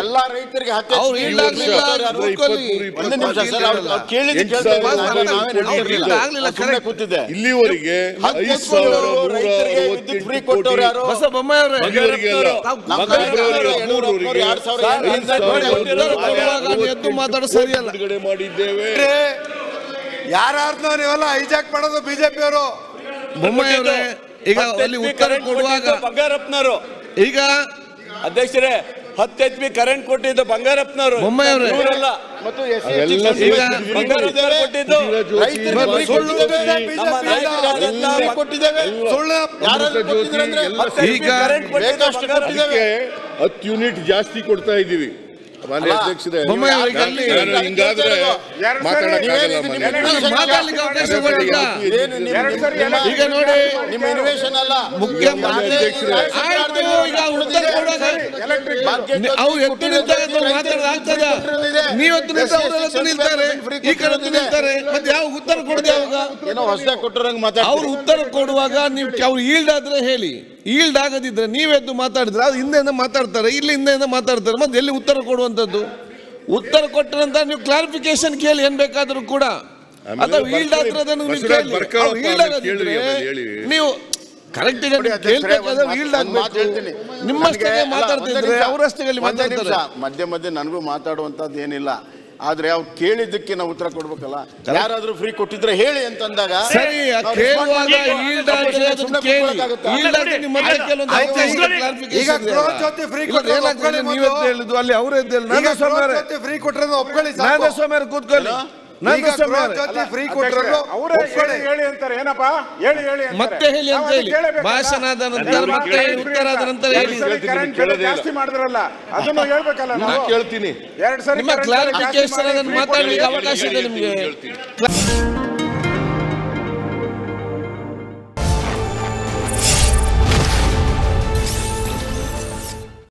ಎಲ್ಲಾ ರೈತರಿಗೆ ಇಲ್ಲಿವರೆಗೆ 5,160 ಫ್ರೀ ಕೊಟ್ಟವ್ರು ಯಾರು? ಮಾತಾಡೋ ಸರಿಯಲ್ಲ. ಬಿಡುಗಡೆ ಮಾಡಿದ್ದೇವೆ. ಯಾರನ್ನ ನೀವೆಲ್ಲ ಹೈಜಾಕ್ ಮಾಡೋದು ಬಿಜೆಪಿ ಅವರು. ಬೊಮ್ಮಾಯಿ ಅವರೇ, ಈಗ ಅಲ್ಲಿ ಉತ್ತರ ಕೊಡುವಾಗ ಬಂಗಾರಪ್ಪನವರು, ಈಗ ಅಧ್ಯಕ್ಷರೇ 10 HP ಕರೆಂಟ್ ಕೊಟ್ಟಿದ್ದು ಬಂಗಾರಪ್ಪನವರು, ಬೊಮ್ಮಾಯಿ ಅವರೇ, ಮತ್ತು ಹತ್ತು ಯೂನಿಟ್ ಜಾಸ್ತಿ ಕೊಡ್ತಾ ಇದ್ದೀವಿ. ಮಾನ್ಯ ಅಧ್ಯಕ್ಷರೇ, ಹಿಂಗಾದ್ರೆ ಈಗ ನೋಡಿ ನಿಮ್ಮ ಇನ್ವೇಷನ್ ಅಲ್ಲ ಮುಖ್ಯಮಂತ್ರಿ ಅವ್ರು ಎತ್ತು ನಿಂತಾಗ ಮಾತಾಡೋದಾಗ್ತದ. ನೀವತ್ತು ನಿಂತ ಅವರೆಲ್ಲ ನಿಲ್ತಾರೆ, ಈ ಕಡೆ ನಿಲ್ತಾರೆ, ಮತ್ತೆ ಯಾವ ಉತ್ತರ ಕೊಡದೆ ಅವಾಗ ಏನೋ ಹೊಸದಾಗಿ ಕೊಟ್ಟರಂಗ್ ಮಾತಾಡ. ಅವ್ರು ಉತ್ತರ ಕೊಡುವಾಗ ನೀವು ಅವ್ರು ಈಲ್ಡ್ ಆದ್ರೆ ಹೇಳಿ, ಈಲ್ಡ್ ಆಗದಿದ್ರೆ ನೀವೆದ್ದು ಮಾತಾಡಿದ್ರೆ ಅದು ಹಿಂದೆಯಿಂದ ಮಾತಾಡ್ತಾರೆ, ಇಲ್ಲಿ ಹಿಂದೆಯಿಂದ ಮಾತಾಡ್ತಾರೆ, ಮತ್ತೆ ಎಲ್ಲಿ ಉತ್ತರ ಕೊಡುವಂಥದ್ದು? ಉತ್ತರ ಕೊಟ್ಟ ನಂತರ ನೀವು ಕ್ಲಾರಿಫಿಕೇಶನ್ ಕೇಳಿ ಏನ್ ಬೇಕಾದ್ರೂ ಕೂಡ. ಅಥವಾ ಈಲ್ಡ್ ಆದ್ರೆ ಅದನ್ನು ನೀವು ಕೇಳಿ. ಈಲ್ಡ್ ಆಗದಿದ್ರೆ ನೀವು ಕರೆಕ್ಟ್ ಈಗ ಕೇಳ್ಬೇಕಾದ್ರೆ ಈಲ್ಡ್ ಆಗ್ಬೇಕು. ನಿಮ್ಮಷ್ಟೇ ಮಾತಾಡ್ತಿದ್ರೆ ಅವರಷ್ಟೇ ಮಾತಾಡ್ತಾರೆ. ಮಧ್ಯೆ ಮಧ್ಯೆ ನನಗೂ ಮಾತಾಡುವಂತದ್ದು ಏನಿಲ್ಲ, ಆದ್ರೆ ಅವ್ರು ಕೇಳಿದ್ದಕ್ಕೆ ನಾವು ಉತ್ತರ ಕೊಡ್ಬೇಕಲ್ಲ. ಯಾರಾದ್ರೂ ಫ್ರೀ ಕೊಟ್ಟಿದ್ರೆ ಹೇಳಿ ಅಂತಂದಾಗ ಸರಿ, ಕೇಳುವಾಗ ಈಲ್ಡ್ ಆದ್ರೆ ಅದನ್ನ ಕೇಳಿ. ಈಲ್ಡ್ ಆದ್ರೆ ನಿಮ್ಮ ಮತ್ತೆ ಕೆಲವೊಂದು ಈಗ ಗೃಹಜ್ಯೋತಿ ಫ್ರೀ ಕೊಟ್ಟರೆ ನೀವೇ ಹೇಳಿದ್ದು, ಅಲ್ಲಿ ಅವರೇ ಫ್ರೀ ಕೊಟ್ಟರೆ ಒಪ್ಕೊಳ್ಳಿ. ನಾಗಸ್ವಾಮಿ ಕೂತ್ಕೊಳ್ಳಿ. ಫ್ರೀ ಕೊಟ್ಟರು ಹೇಳಿ ಅಂತಾರೆ. ಏನಪ್ಪಾ ಹೇಳಿ ಮತ್ತೆ ಹೇಳಿ ಅಂತ ಹೇಳಿ ಭಾಷಣ ಆದ ನಂತರ ಮತ್ತೆ ಉತ್ತರ ಆದ ನಂತರ ಹೇಳಿ. ಜಾಸ್ತಿ ಮಾಡಿದ್ರಲ್ಲ ಅದನ್ನು ಹೇಳ್ಬೇಕಲ್ಲ. ನಾನು ಕೇಳ್ತೀನಿ. ನಿಮ್ಮ ಕ್ಲಾರಿಫಿಕೇಶನ್ ಅದನ್ನು ಮಾತಾಡಲಿಕ್ಕೆ ಅವಕಾಶ ಇದೆ ನಿಮಗೆ.